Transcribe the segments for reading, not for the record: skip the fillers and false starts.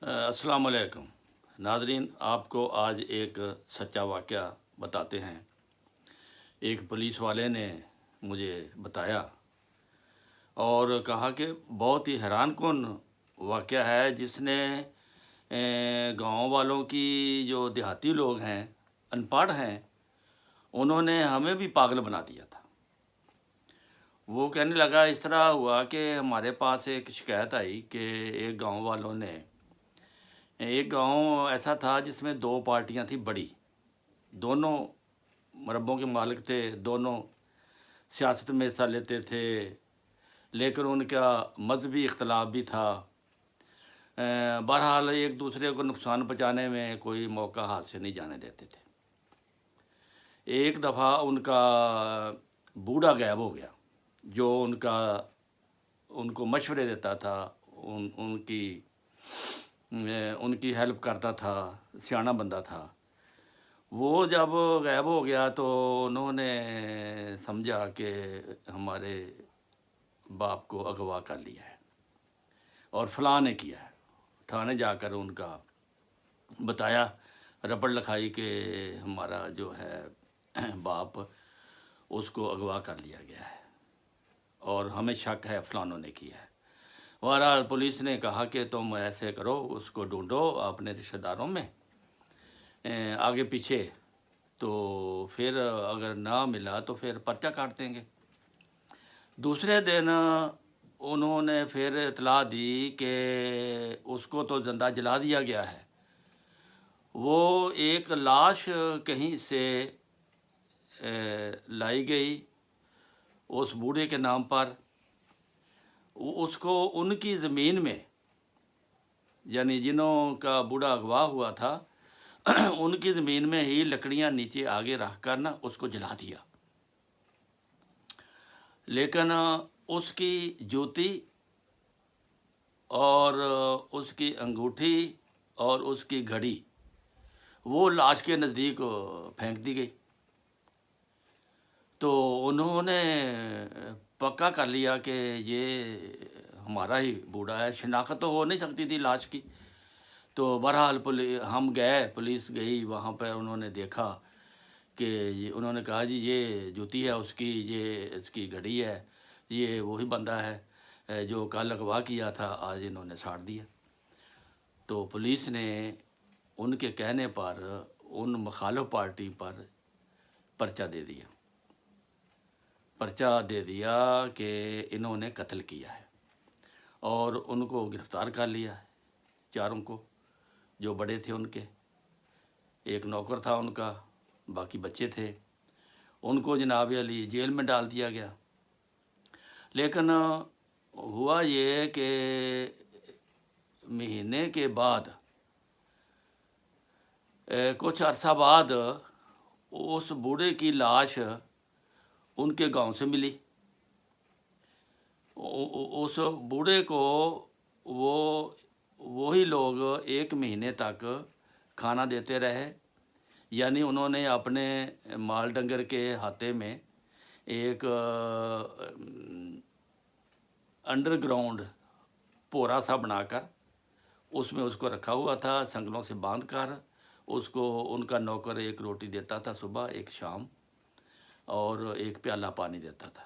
السلام علیکم ناظرین، آپ کو آج ایک سچا واقعہ بتاتے ہیں۔ ایک پولیس والے نے مجھے بتایا اور کہا کہ بہت ہی حیران کن واقعہ ہے، جس نے گاؤں والوں کی جو دیہاتی لوگ ہیں، ان پڑھ ہیں، انہوں نے ہمیں بھی پاگل بنا دیا تھا۔ وہ کہنے لگا، اس طرح ہوا کہ ہمارے پاس ایک شکایت آئی کہ ایک گاؤں والوں نے، ایک گاؤں ایسا تھا جس میں دو پارٹیاں تھیں بڑی، دونوں مربوں کے مالک تھے، دونوں سیاست میں حصہ لیتے تھے، لیکن ان کا مذہبی اختلاف بھی تھا۔ بہرحال ایک دوسرے کو نقصان پہنچانے میں کوئی موقع ہاتھ سے نہیں جانے دیتے تھے۔ ایک دفعہ ان کا بوڑھا غائب ہو گیا، جو ان کو مشورے دیتا تھا، ان کی ہیلپ کرتا تھا، سیاںا بندہ تھا۔ وہ جب غائب ہو گیا تو انہوں نے سمجھا کہ ہمارے باپ کو اغوا کر لیا ہے اور فلاں نے کیا ہے۔ تھانے جا کر ان کا بتایا، رپٹ لکھائی کہ ہمارا جو ہے باپ، اس کو اغوا کر لیا گیا ہے اور ہمیں شک ہے فلانوں نے کیا ہے۔ بہرحال پولیس نے کہا کہ تم ایسے کرو، اس کو ڈھونڈو اپنے رشتہ داروں میں آگے پیچھے، تو پھر اگر نہ ملا تو پھر پرچہ کاٹ دیں گے۔ دوسرے دن انہوں نے پھر اطلاع دی کہ اس کو تو زندہ جلا دیا گیا ہے۔ وہ ایک لاش کہیں سے لائی گئی اس بوڑھے کے نام پر، اس کو ان کی زمین میں، یعنی جنہوں کا بوڑھا اغوا ہوا تھا، ان کی زمین میں ہی لکڑیاں نیچے آگے رکھ کر اس کو جلا دیا۔ لیکن اس کی جوتی اور اس کی انگوٹھی اور اس کی گھڑی وہ لاش کے نزدیک پھینک دی گئی۔ تو انہوں نے پکا کر لیا کہ یہ ہمارا ہی بوڑھا ہے، شناخت تو ہو نہیں سکتی تھی لاش کی۔ تو بہرحال ہم گئے، پولیس گئی وہاں پر، انہوں نے دیکھا کہ انہوں نے کہا جی یہ جوتی ہے اس کی، یہ اس کی گھڑی ہے، یہ وہی بندہ ہے جو کل اغوا کیا تھا، آج انہوں نے ساڑ دیا۔ تو پولیس نے ان کے کہنے پر ان مخالف پارٹی پر پرچہ دے دیا کہ انہوں نے قتل کیا ہے، اور ان کو گرفتار کر لیا ہے، چاروں کو، جو بڑے تھے ان کے، ایک نوکر تھا ان کا، باقی بچے تھے، ان کو جناب علی جیل میں ڈال دیا گیا۔ لیکن ہوا یہ کہ مہینے کے بعد، کچھ عرصہ بعد، اس بوڑھے کی لاش ان کے گاؤں سے ملی۔ اس بوڑھے کو وہی لوگ 1 مہینے تک کھانا دیتے رہے، یعنی انہوں نے اپنے مال ڈنگر کے ہاتھے میں ایک انڈر گراؤنڈ پورا سا بنا کر اس میں اس کو رکھا ہوا تھا، سنگلوں سے باندھ کر اس کو ان کا نوکر ایک روٹی دیتا تھا صبح، ایک شام، اور ایک پیالہ پانی دیتا تھا۔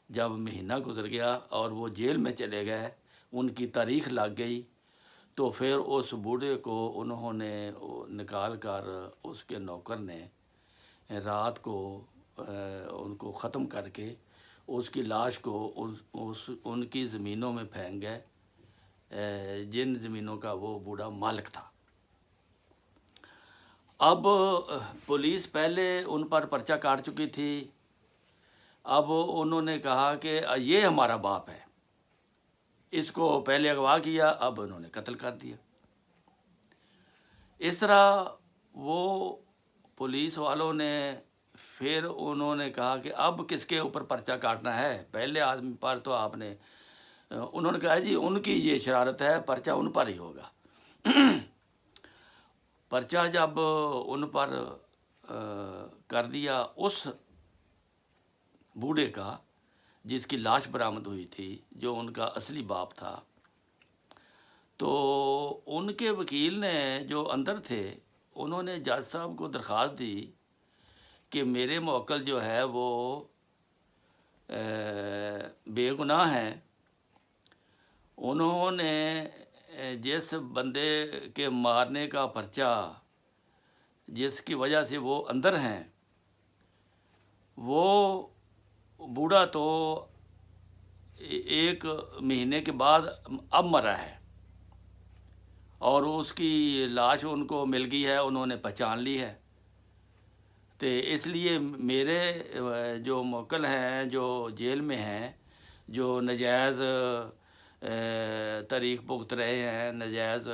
جب مہینہ گزر گیا اور وہ جیل میں چلے گئے، ان کی تاریخ لگ گئی، تو پھر اس بوڑھے کو انہوں نے نکال کر، اس کے نوکر نے رات کو ان کو ختم کر کے اس کی لاش کو ان کی زمینوں میں پھینک گئے، جن زمینوں کا وہ بوڑھا مالک تھا۔ اب پولیس پہلے ان پر پرچہ کاٹ چکی تھی، اب انہوں نے کہا کہ یہ ہمارا باپ ہے، اس کو پہلے اغوا کیا، اب انہوں نے قتل کر دیا۔ اس طرح وہ پولیس والوں نے پھر انہوں نے کہا کہ اب کس کے اوپر پرچہ کاٹنا ہے، پہلے آدمی پر تو آپ نے، انہوں نے کہا جی ان کی یہ شرارت ہے، پرچہ ان پر ہی ہوگا۔ پرچہ جب ان پر کر دیا اس بوڑھے کا، جس کی لاش برآمد ہوئی تھی، جو ان کا اصلی باپ تھا، تو ان کے وکیل نے جو اندر تھے انہوں نے جج صاحب کو درخواست دی کہ میرے موکل جو ہے وہ بے گناہ ہیں. انہوں نے جس بندے کے مارنے کا پرچہ جس کی وجہ سے وہ اندر ہیں وہ بوڑھا تو 1 مہینے کے بعد اب مرا ہے اور اس کی لاش ان کو مل گئی ہے, انہوں نے پہچان لی ہے. تو اس لیے میرے جو موکل ہیں جو جیل میں ہیں, جو ناجائز تاریخ بھگت رہے ہیں, ناجائز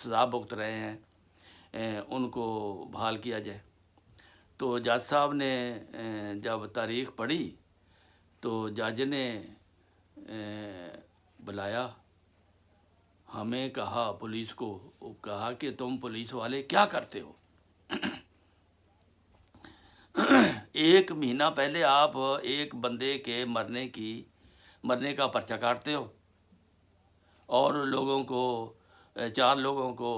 سزا بھگت رہے ہیں, ان کو بحال کیا جائے. تو جج صاحب نے جب تاریخ پڑھی تو جج نے بلایا, ہمیں کہا, پولیس کو کہا کہ تم پولیس والے کیا کرتے ہو؟ 1 مہینہ پہلے آپ ایک بندے کے مرنے کا پرچہ کاٹتے ہو اور لوگوں کو 4 لوگوں کو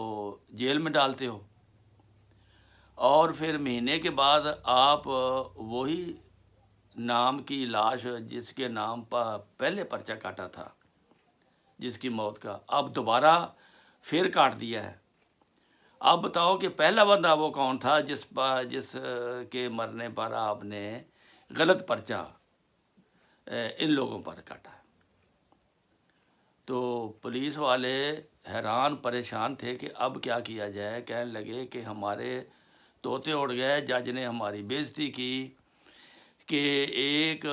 جیل میں ڈالتے ہو, اور پھر مہینے کے بعد آپ وہی نام کی لاش جس کے نام پر پہلے پرچہ کاٹا تھا, جس کی موت کا, اب دوبارہ پھر کاٹ دیا ہے. اب بتاؤ کہ پہلا بندہ وہ کون تھا جس کے مرنے پر آپ نے غلط پرچہ ان لوگوں پر کاٹا. تو پولیس والے حیران پریشان تھے کہ اب کیا کیا جائے. کہنے لگے کہ ہمارے طوطے اڑ گئے, جج نے ہماری بےعزتی کی کہ ایک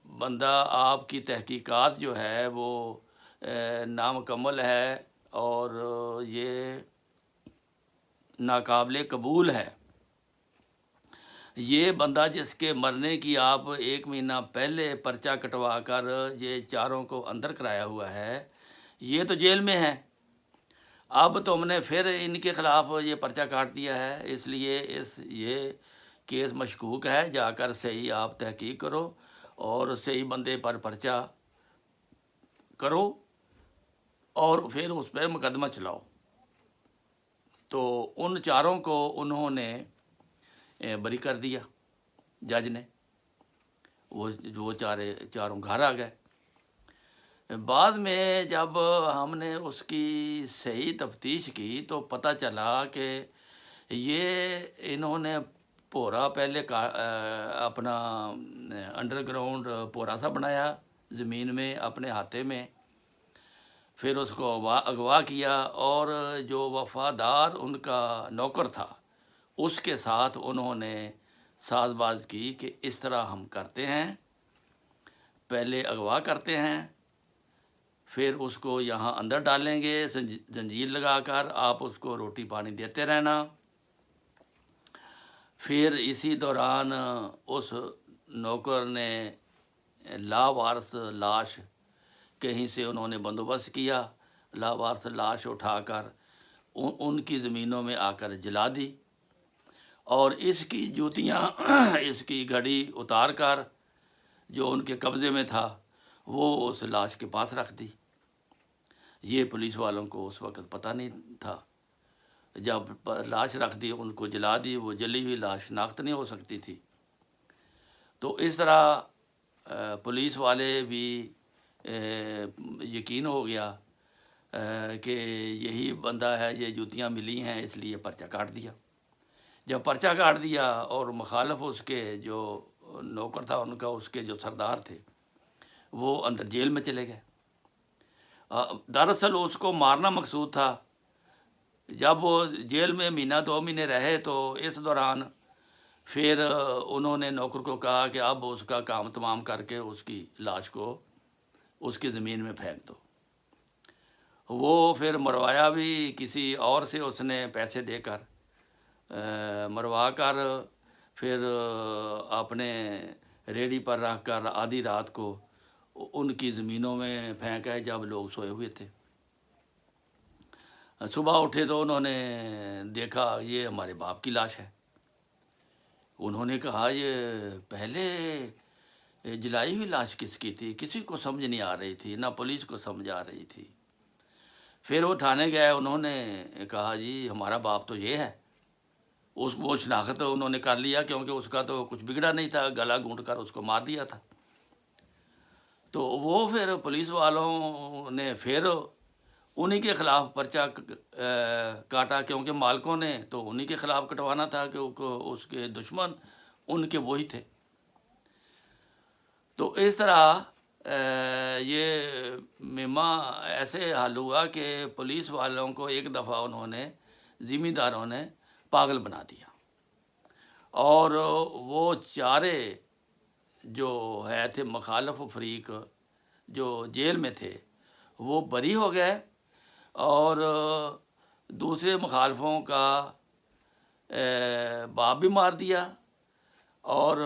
بندہ آپ کی تحقیقات جو ہے وہ نامکمل ہے اور یہ ناقابل قبول ہے. یہ بندہ جس کے مرنے کی آپ 1 مہینہ پہلے پرچہ کٹوا کر یہ 4 کو اندر کرایا ہوا ہے, یہ تو جیل میں ہے. اب تم نے پھر ان کے خلاف یہ پرچہ کاٹ دیا ہے, اس لیے یہ کیس مشکوک ہے. جا کر صحیح آپ تحقیق کرو اور صحیح بندے پر پرچہ کرو اور پھر اس پہ مقدمہ چلاؤ. تو ان 4 کو انہوں نے بری کر دیا جج نے. وہ چاروں گھر آ گئے. بعد میں جب ہم نے اس کی صحیح تفتیش کی تو پتہ چلا کہ یہ انہوں نے پورا پہلے اپنا انڈر گراؤنڈ پورا سا بنایا زمین میں اپنے ہاتھے میں, پھر اس کو اغوا کیا اور جو وفادار ان کا نوکر تھا اس کے ساتھ انہوں نے ساز باز کی کہ اس طرح ہم کرتے ہیں, پہلے اغوا کرتے ہیں, پھر اس کو یہاں اندر ڈالیں گے زنجیر لگا کر, آپ اس کو روٹی پانی دیتے رہنا. پھر اسی دوران اس نوکر نے لاوارث لاش کہیں سے انہوں نے بندوبست کیا, لاوارث لاش اٹھا کر ان کی زمینوں میں آ کر جلا دی اور اس کی جوتیاں اس کی گھڑی اتار کر جو ان کے قبضے میں تھا وہ اس لاش کے پاس رکھ دی. یہ پولیس والوں کو اس وقت پتہ نہیں تھا. جب لاش رکھ دی, ان کو جلا دی, وہ جلی ہوئی لاش شناخت نہیں ہو سکتی تھی. تو اس طرح پولیس والے بھی یقین ہو گیا کہ یہی بندہ ہے, یہ جوتیاں ملی ہیں اس لیے پرچہ کاٹ دیا. جب پرچہ کاٹ دیا اور مخالف اس کے جو نوکر تھا ان کا, اس کے جو سردار تھے, وہ اندر جیل میں چلے گئے. دراصل اس کو مارنا مقصود تھا. جب وہ جیل میں 1-2 مہینے رہے تو اس دوران پھر انہوں نے نوکر کو کہا کہ اب اس کا کام تمام کر کے اس کی لاش کو اس کی زمین میں پھینک دو. وہ پھر مروایا بھی کسی اور سے, اس نے پیسے دے کر مروا کر پھر اپنے ریڑھی پر رکھ کر آدھی رات کو ان کی زمینوں میں پھینکا جب لوگ سوئے ہوئے تھے. صبح اٹھے تو انہوں نے دیکھا یہ ہمارے باپ کی لاش ہے. انہوں نے کہا یہ پہلے جلائی ہوئی لاش کس کی تھی؟ کسی کو سمجھ نہیں آ رہی تھی, نہ پولیس کو سمجھ آ رہی تھی. پھر وہ تھانے گئے، انہوں نے کہا جی ہمارا باپ تو یہ ہے، وہ شناخت انہوں نے کر لیا، کیونکہ اس کا تو کچھ بگڑا نہیں تھا، گلا گھونٹ کر اس کو مار دیا تھا۔ تو وہ پھر پولیس والوں نے پھر انہی کے خلاف پرچہ کاٹا، کیونکہ مالکوں نے تو انہی کے خلاف کٹوانا تھا، کہ اس کے دشمن ان کے وہی تھے۔ تو اس طرح یہ مما ایسے حل ہوا کہ پولیس والوں کو ایک دفعہ انہوں نے ذمہ نے پاگل بنا دیا، اور وہ چارے جو ہے تھے مخالف فریق جو جیل میں تھے وہ بری ہو گئے، اور دوسرے مخالفوں کا باپ بھی مار دیا، اور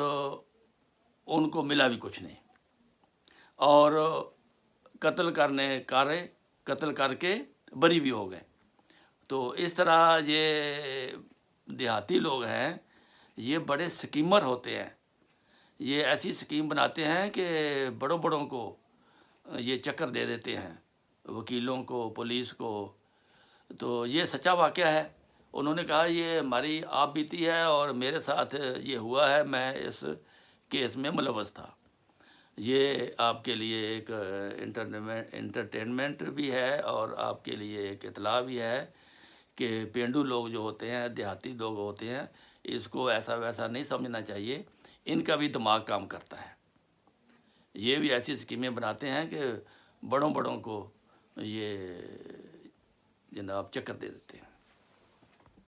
ان کو ملا بھی کچھ نہیں، اور قتل کر کے بری بھی ہو گئے۔ تو اس طرح یہ دیہاتی لوگ ہیں، یہ بڑے سکیمر ہوتے ہیں، یہ ایسی سکیم بناتے ہیں کہ بڑوں کو یہ چکر دے دیتے ہیں، وکیلوں کو، پولیس کو۔ تو یہ سچا واقعہ ہے۔ انہوں نے کہا یہ ہماری آپ بیتی ہے اور میرے ساتھ یہ ہوا ہے، میں اس کیس میں ملوث تھا۔ یہ آپ کے لیے ایک انٹرٹینمنٹ بھی ہے، اور آپ کے لیے ایک اطلاع بھی ہے کہ پینڈو لوگ جو ہوتے ہیں، دیہاتی لوگ ہوتے ہیں، اس کو ایسا ویسا نہیں سمجھنا چاہیے، ان کا بھی دماغ کام کرتا ہے۔ یہ بھی ایسی اسکیمیں بناتے ہیں کہ بڑوں کو یہ جناب چکر دے دیتے ہیں۔